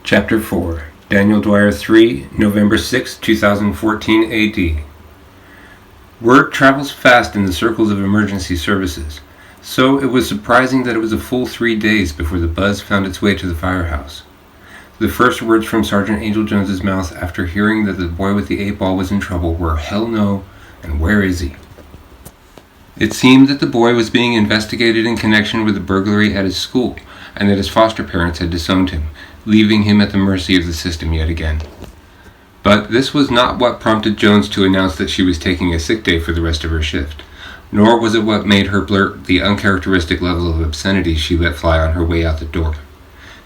Chapter 4, Daniel Dwyer 3, November 6, 2014 AD. Word travels fast in the circles of emergency services, so it was surprising that it was a full 3 days before the buzz found its way to the firehouse. The first words from Sergeant Angel Jones's mouth after hearing that the boy with the 8-ball was in trouble were, "Hell no, and where is he?" It seemed that the boy was being investigated in connection with a burglary at his school, and that his foster parents had disowned him, leaving him at the mercy of the system yet again. But this was not what prompted Jones to announce that she was taking a sick day for the rest of her shift, nor was it what made her blurt the uncharacteristic level of obscenity she let fly on her way out the door.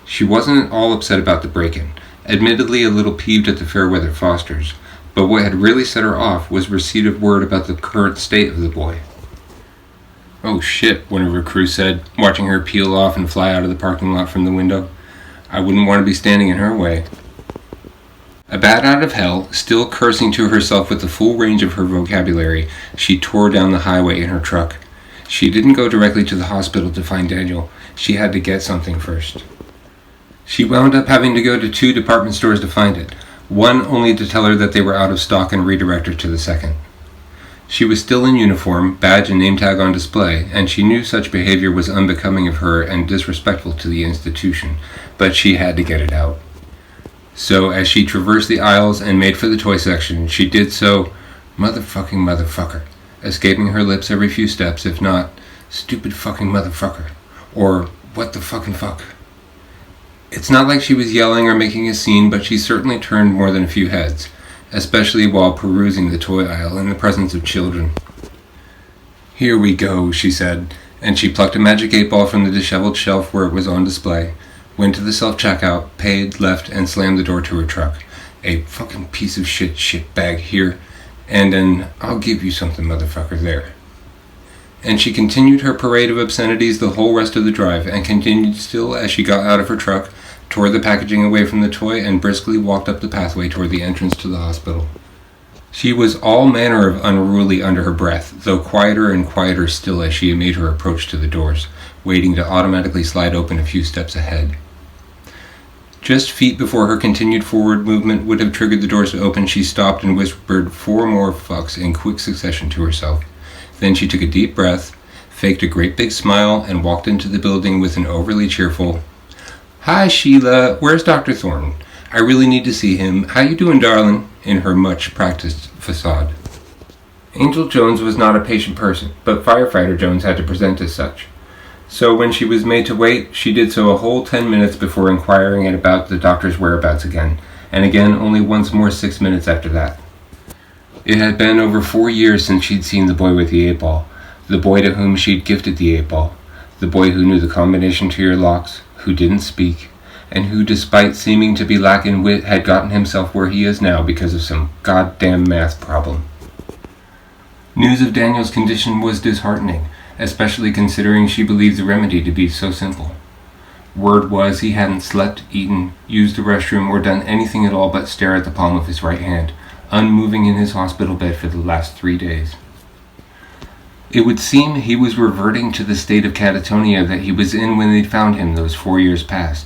She wasn't at all upset about the break-in, admittedly a little peeved at the Fairweather Fosters, but what had really set her off was receipt of word about the current state of the boy. "Oh shit," one of her crew said, watching her peel off and fly out of the parking lot from the window. "I wouldn't want to be standing in her way." A bat out of hell, still cursing to herself with the full range of her vocabulary, she tore down the highway in her truck. She didn't go directly to the hospital to find Daniel. She had to get something first. She wound up having to go to 2 department stores to find it, one only to tell her that they were out of stock and redirect her to the second. She was still in uniform, badge and name tag on display, and she knew such behavior was unbecoming of her and disrespectful to the institution, but she had to get it out. So, as she traversed the aisles and made for the toy section, she did so, motherfucker, escaping her lips every few steps, if not, stupid fucking motherfucker, or what the fucking fuck. It's not like she was yelling or making a scene, but she certainly turned more than a few heads, especially while perusing the toy aisle in the presence of children. "Here we go," she said, and she plucked a magic 8-ball from the disheveled shelf where it was on display, went to the self-checkout, paid, left, and slammed the door to her truck. "A fucking piece of shit bag here, and an I'll give you something motherfucker there." And she continued her parade of obscenities the whole rest of the drive, and continued still as she got out of her truck, tore the packaging away from the toy, and briskly walked up the pathway toward the entrance to the hospital. She was all manner of unruly under her breath, though quieter and quieter still as she made her approach to the doors, waiting to automatically slide open a few steps ahead. Just feet before her continued forward movement would have triggered the doors to open, she stopped and whispered 4 more fucks in quick succession to herself. Then she took a deep breath, faked a great big smile, and walked into the building with an overly cheerful, "Hi, Sheila, where's Dr. Thornton? I really need to see him. How you doing, darling?" in her much-practiced facade. Angel Jones was not a patient person, but Firefighter Jones had to present as such. So when she was made to wait, she did so a whole 10 minutes before inquiring about the doctor's whereabouts again, and again only once more 6 minutes after that. It had been over 4 years since she'd seen the boy with the 8-ball, the boy to whom she'd gifted the 8-ball, the boy who knew the combination to your locks, who didn't speak, and who, despite seeming to be lacking wit, had gotten himself where he is now because of some goddamn math problem. News of Daniel's condition was disheartening, especially considering she believed the remedy to be so simple. Word was he hadn't slept, eaten, used the restroom, or done anything at all but stare at the palm of his right hand, unmoving in his hospital bed for the last 3 days. It would seem he was reverting to the state of catatonia that he was in when they found him those 4 years past.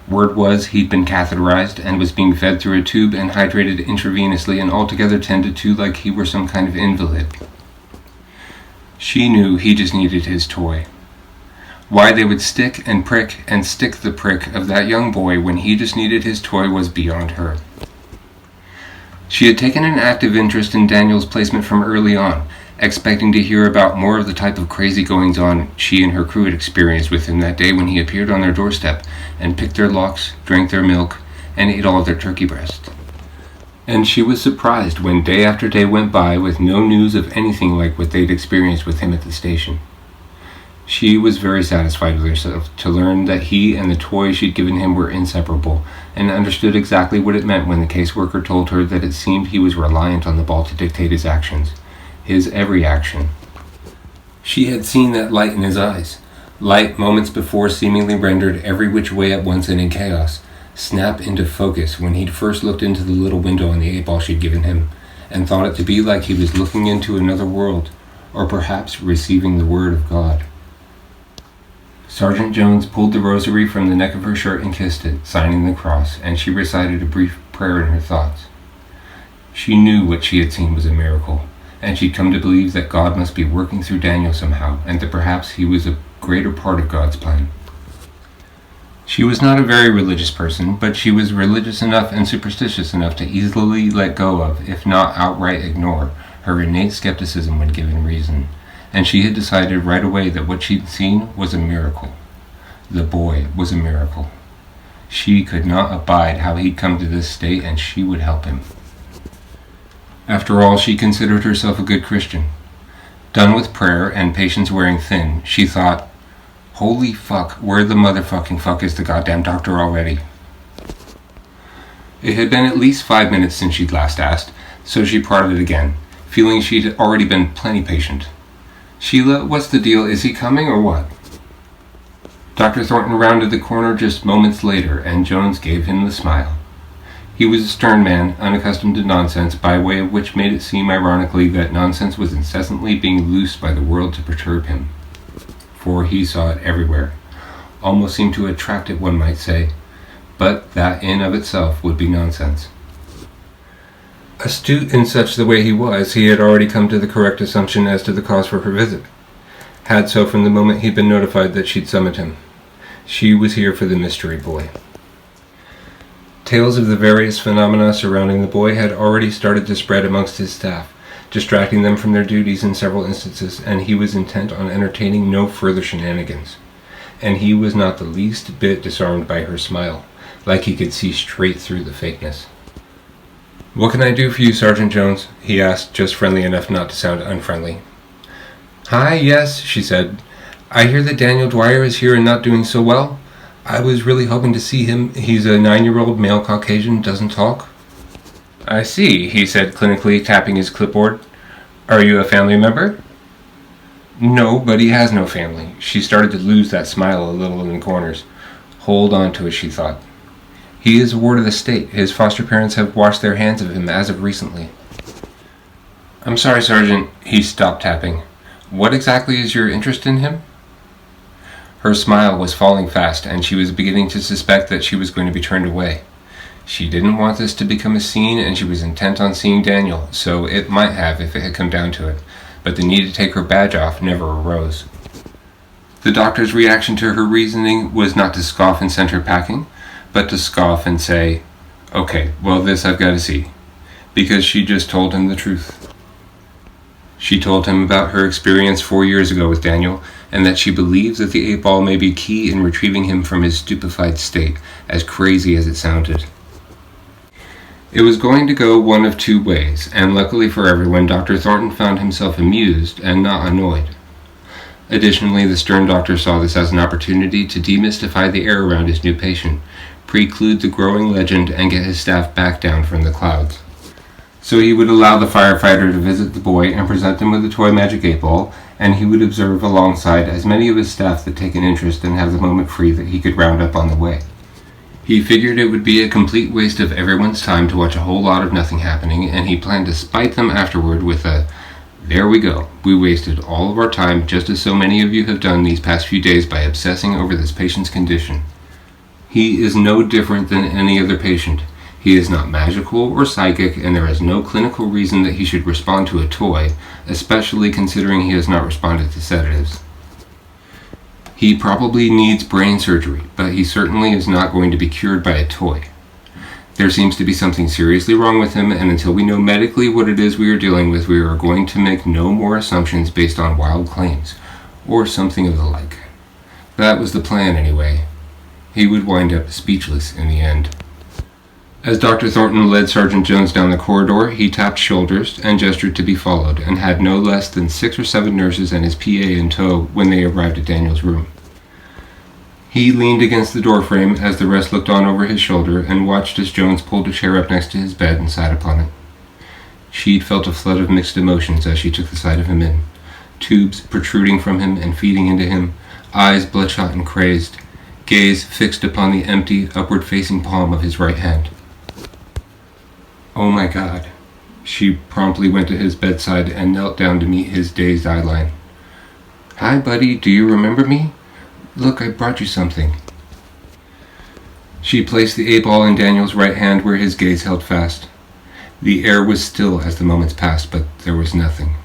Word was he'd been catheterized and was being fed through a tube and hydrated intravenously and altogether tended to like he were some kind of invalid. She knew he just needed his toy. Why they would stick and prick and stick the prick of that young boy when he just needed his toy was beyond her. She had taken an active interest in Daniel's placement from early on, expecting to hear about more of the type of crazy goings-on she and her crew had experienced with him that day when he appeared on their doorstep and picked their locks, drank their milk, and ate all of their turkey breast. And she was surprised when day after day went by with no news of anything like what they'd experienced with him at the station. She was very satisfied with herself to learn that he and the toy she'd given him were inseparable, and understood exactly what it meant when the caseworker told her that it seemed he was reliant on the ball to dictate his actions. His every action. She had seen that light in his eyes, light moments before seemingly rendered every which way at once and in chaos, snap into focus when he'd first looked into the little window on the 8-ball she'd given him, and thought it to be like he was looking into another world, or perhaps receiving the word of God. Sergeant Jones pulled the rosary from the neck of her shirt and kissed it, signing the cross, and she recited a brief prayer in her thoughts. She knew what she had seen was a miracle, and she'd come to believe that God must be working through Daniel somehow, and that perhaps he was a greater part of God's plan. She was not a very religious person, but she was religious enough and superstitious enough to easily let go of, if not outright ignore, her innate skepticism when given reason, and she had decided right away that what she'd seen was a miracle. The boy was a miracle. She could not abide how he'd come to this state, and she would help him. After all, she considered herself a good Christian. Done with prayer and patience wearing thin, she thought, holy fuck, where the motherfucking fuck is the goddamn doctor already? It had been at least 5 minutes since she'd last asked, so she prodded again, feeling she'd already been plenty patient. Sheila, what's the deal? Is he coming or what? Dr. Thornton rounded the corner just moments later, and Jones gave him the smile. He was a stern man, unaccustomed to nonsense, by way of which made it seem ironically that nonsense was incessantly being loosed by the world to perturb him. For he saw it everywhere, almost seemed to attract it, one might say, but that in of itself would be nonsense. Astute in such the way he was, he had already come to the correct assumption as to the cause for her visit. Had so from the moment he'd been notified that she'd summoned him. She was here for the mystery boy. Tales of the various phenomena surrounding the boy had already started to spread amongst his staff, distracting them from their duties in several instances, and he was intent on entertaining no further shenanigans. And he was not the least bit disarmed by her smile, like he could see straight through the fakeness. "What can I do for you, Sergeant Jones?" he asked, just friendly enough not to sound unfriendly. "Hi, yes," she said. "I hear that Daniel Dwyer is here and not doing so well. I was really hoping to see him. He's a 9-year-old male Caucasian, doesn't talk." "I see," he said clinically, tapping his clipboard. "Are you a family member?" "No, but he has no family." She started to lose that smile a little in the corners. Hold on to it, she thought. "He is a ward of the state. His foster parents have washed their hands of him as of recently." "I'm sorry, Sergeant." He stopped tapping. "What exactly is your interest in him?" Her smile was falling fast, and she was beginning to suspect that she was going to be turned away. She didn't want this to become a scene, and she was intent on seeing Daniel, so it might have if it had come down to it, but the need to take her badge off never arose. The doctor's reaction to her reasoning was not to scoff and send her packing, but to scoff and say, "Okay, well, this I've got to see," because she just told him the truth. She told him about her experience 4 years ago with Daniel, and that she believes that the 8-ball may be key in retrieving him from his stupefied state, as crazy as it sounded. It was going to go one of two ways, and luckily for everyone, Dr. Thornton found himself amused and not annoyed. Additionally, the stern doctor saw this as an opportunity to demystify the air around his new patient, preclude the growing legend, and get his staff back down from the clouds. So he would allow the firefighter to visit the boy and present him with a toy magic 8-ball, and he would observe alongside as many of his staff that take an interest and have the moment free that he could round up on the way. He figured it would be a complete waste of everyone's time to watch a whole lot of nothing happening, and he planned to spite them afterward with a, "There we go, we wasted all of our time just as so many of you have done these past few days by obsessing over this patient's condition. He is no different than any other patient. He is not magical or psychic, and there is no clinical reason that he should respond to a toy, especially considering he has not responded to sedatives. He probably needs brain surgery, but he certainly is not going to be cured by a toy. There seems to be something seriously wrong with him, and until we know medically what it is we are dealing with, we are going to make no more assumptions based on wild claims, or something of the like." That was the plan anyway. He would wind up speechless in the end. As Dr. Thornton led Sergeant Jones down the corridor, he tapped shoulders and gestured to be followed, and had no less than 6 or 7 nurses and his PA in tow when they arrived at Daniel's room. He leaned against the doorframe as the rest looked on over his shoulder, and watched as Jones pulled a chair up next to his bed and sat upon it. She'd felt a flood of mixed emotions as she took the sight of him in, tubes protruding from him and feeding into him, eyes bloodshot and crazed, gaze fixed upon the empty, upward-facing palm of his right hand. "Oh my God." She promptly went to his bedside and knelt down to meet his dazed eyeline. "Hi, buddy, do you remember me? Look, I brought you something." She placed the 8-ball in Daniel's right hand where his gaze held fast. The air was still as the moments passed, but there was nothing.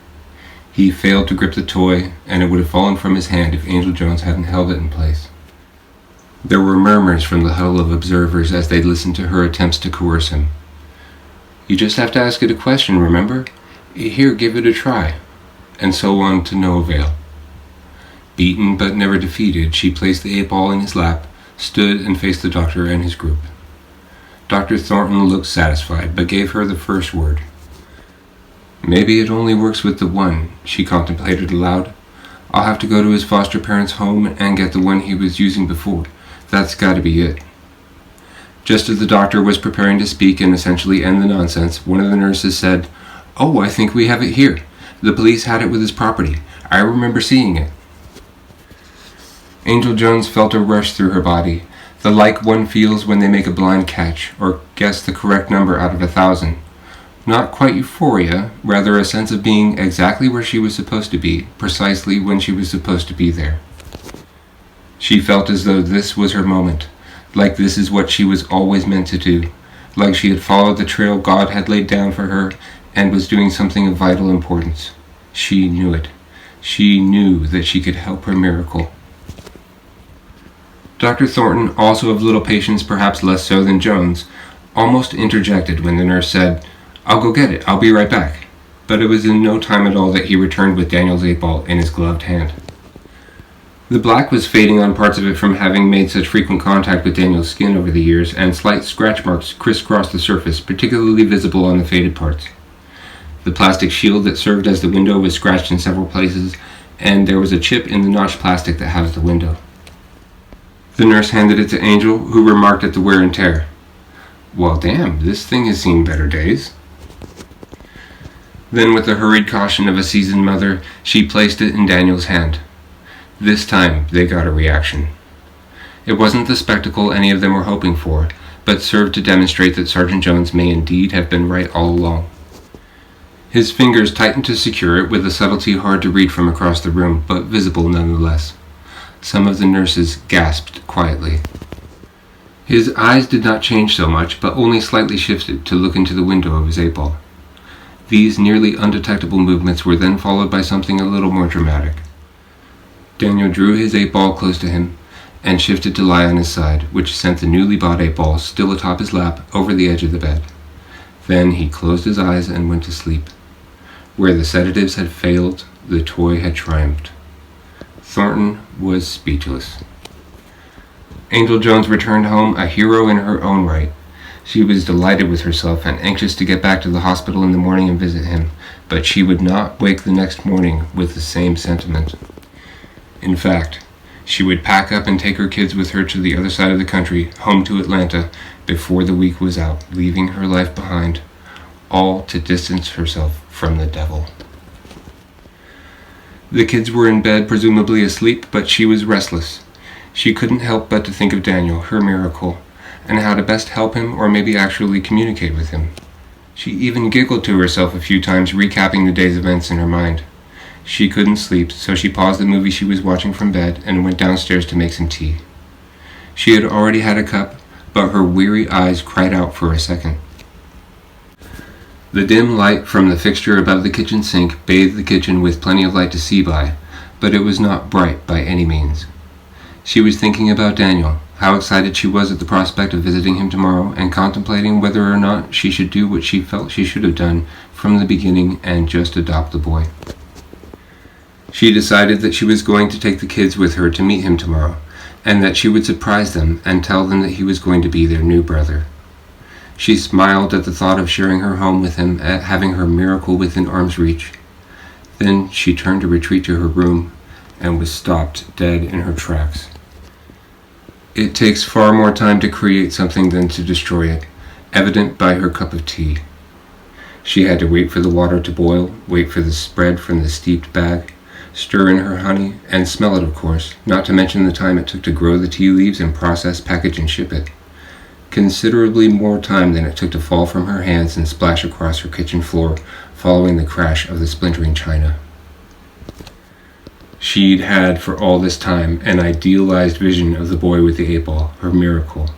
He failed to grip the toy, and it would have fallen from his hand if Angel Jones hadn't held it in place. There were murmurs from the huddle of observers as they listened to her attempts to coerce him. "You just have to ask it a question, remember? Here, give it a try." And so on to no avail. Beaten but never defeated, she placed the 8-ball in his lap, stood and faced the doctor and his group. Dr. Thornton looked satisfied, but gave her the first word. "Maybe it only works with the one," she contemplated aloud. "I'll have to go to his foster parents' home and get the one he was using before. That's gotta be it." Just as the doctor was preparing to speak and essentially end the nonsense, one of the nurses said, "Oh, I think we have it here. The police had it with his property. I remember seeing it." Angel Jones felt a rush through her body, the like one feels when they make a blind catch, or guess the correct number out of 1,000. Not quite euphoria, rather a sense of being exactly where she was supposed to be, precisely when she was supposed to be there. She felt as though this was her moment, like this is what she was always meant to do, like she had followed the trail God had laid down for her and was doing something of vital importance. She knew it. She knew that she could help her miracle. Dr. Thornton, also of little patience, perhaps less so than Jones, almost interjected when the nurse said, "I'll go get it. I'll be right back." But it was in no time at all that he returned with Daniel's 8-ball in his gloved hand. The black was fading on parts of it from having made such frequent contact with Daniel's skin over the years, and slight scratch marks crisscrossed the surface, particularly visible on the faded parts. The plastic shield that served as the window was scratched in several places, and there was a chip in the notched plastic that housed the window. The nurse handed it to Angel, who remarked at the wear and tear. "Well, damn, this thing has seen better days." Then, with the hurried caution of a seasoned mother, she placed it in Daniel's hand. This time, they got a reaction. It wasn't the spectacle any of them were hoping for, but served to demonstrate that Sergeant Jones may indeed have been right all along. His fingers tightened to secure it with a subtlety hard to read from across the room, but visible nonetheless. Some of the nurses gasped quietly. His eyes did not change so much, but only slightly shifted to look into the window of his 8-ball. These nearly undetectable movements were then followed by something a little more dramatic. Daniel drew his 8-ball close to him and shifted to lie on his side, which sent the newly bought 8-ball still atop his lap over the edge of the bed. Then he closed his eyes and went to sleep. Where the sedatives had failed, the toy had triumphed. Thornton was speechless. Angel Jones returned home a hero in her own right. She was delighted with herself and anxious to get back to the hospital in the morning and visit him, but she would not wake the next morning with the same sentiment. In fact, she would pack up and take her kids with her to the other side of the country, home to Atlanta, before the week was out, leaving her life behind, all to distance herself from the devil. The kids were in bed, presumably asleep, but she was restless. She couldn't help but to think of Daniel, her miracle, and how to best help him or maybe actually communicate with him. She even giggled to herself a few times, recapping the day's events in her mind. She couldn't sleep, so she paused the movie she was watching from bed and went downstairs to make some tea. She had already had a cup, but her weary eyes cried out for a second. The dim light from the fixture above the kitchen sink bathed the kitchen with plenty of light to see by, but it was not bright by any means. She was thinking about Daniel, how excited she was at the prospect of visiting him tomorrow, and contemplating whether or not she should do what she felt she should have done from the beginning and just adopt the boy. She decided that she was going to take the kids with her to meet him tomorrow, and that she would surprise them and tell them that he was going to be their new brother. She smiled at the thought of sharing her home with him, at having her miracle within arm's reach. Then she turned to retreat to her room and was stopped dead in her tracks. It takes far more time to create something than to destroy it, evident by her cup of tea. She had to wait for the water to boil, wait for the spread from the steeped bag, stir in her honey, and smell it, of course, not to mention the time it took to grow the tea leaves and process, package, and ship it. Considerably more time than it took to fall from her hands and splash across her kitchen floor following the crash of the splintering china. She'd had for all this time an idealized vision of the boy with the 8-ball, her miracle.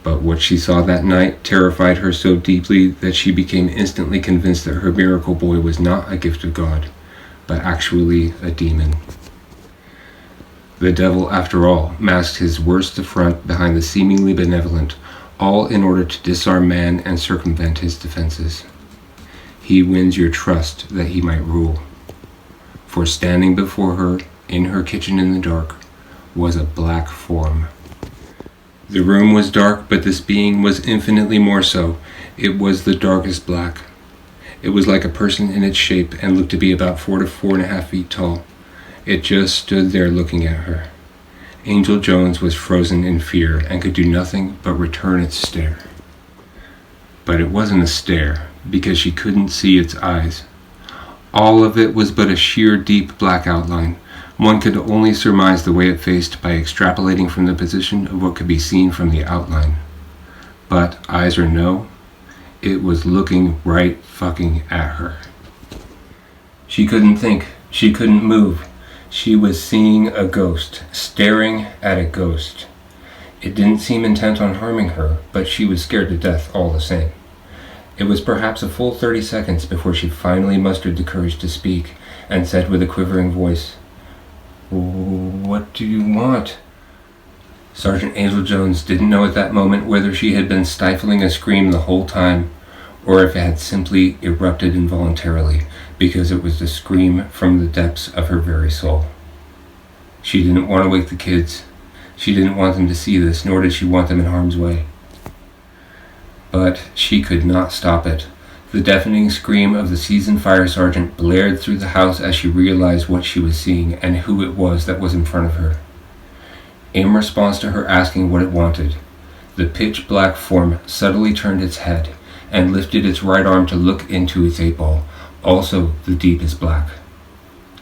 But what she saw that night terrified her so deeply that she became instantly convinced that her miracle boy was not a gift of God, but actually a demon. The devil, after all, masked his worst affront behind the seemingly benevolent, all in order to disarm man and circumvent his defenses. He wins your trust that he might rule. For standing before her, in her kitchen in the dark, was a black form. The room was dark, but this being was infinitely more so. It was the darkest black. It was like a person in its shape and looked to be about 4 to 4.5 feet tall. It just stood there looking at her. Angel Jones was frozen in fear and could do nothing but return its stare. But it wasn't a stare, because she couldn't see its eyes. All of it was but a sheer deep black outline. One could only surmise the way it faced by extrapolating from the position of what could be seen from the outline. But, eyes or no, it was looking right fucking at her. She couldn't think. She couldn't move. She was seeing a ghost, staring at a ghost. It didn't seem intent on harming her, but she was scared to death all the same. It was perhaps a full 30 seconds before she finally mustered the courage to speak, and said with a quivering voice, "What do you want?" Sergeant Angel Jones didn't know at that moment whether she had been stifling a scream the whole time, or if it had simply erupted involuntarily, because it was the scream from the depths of her very soul. She didn't want to wake the kids. She didn't want them to see this, nor did she want them in harm's way. But she could not stop it. The deafening scream of the seasoned fire sergeant blared through the house as she realized what she was seeing and who it was that was in front of her. In response to her asking what it wanted, the pitch-black form subtly turned its head and lifted its right arm to look into its 8-ball, also the deepest black.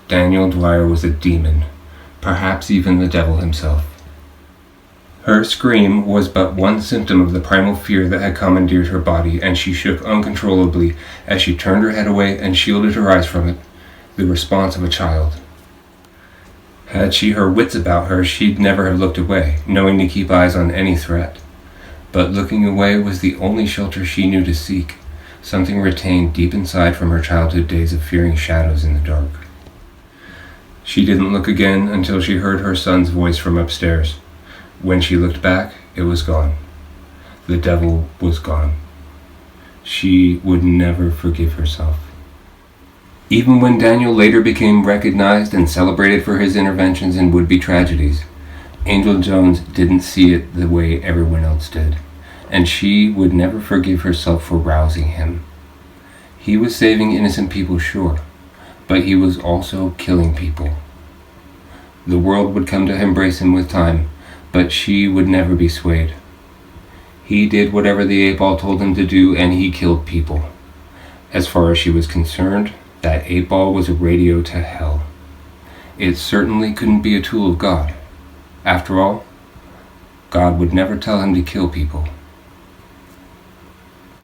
Daniel Dwyer was a demon, perhaps even the devil himself. Her scream was but one symptom of the primal fear that had commandeered her body, and she shook uncontrollably as she turned her head away and shielded her eyes from it, the response of a child. Had she her wits about her, she'd never have looked away, knowing to keep eyes on any threat. But looking away was the only shelter she knew to seek, something retained deep inside from her childhood days of fearing shadows in the dark. She didn't look again until she heard her son's voice from upstairs. When she looked back, it was gone. The devil was gone. She would never forgive herself. Even when Daniel later became recognized and celebrated for his interventions in would-be tragedies, Angel Jones didn't see it the way everyone else did, and she would never forgive herself for rousing him. He was saving innocent people, sure, but he was also killing people. The world would come to embrace him with time, but she would never be swayed. He did whatever the 8-ball told him to do, and he killed people. As far as she was concerned, that 8-ball was a radio to hell. It certainly couldn't be a tool of God. After all, God would never tell him to kill people.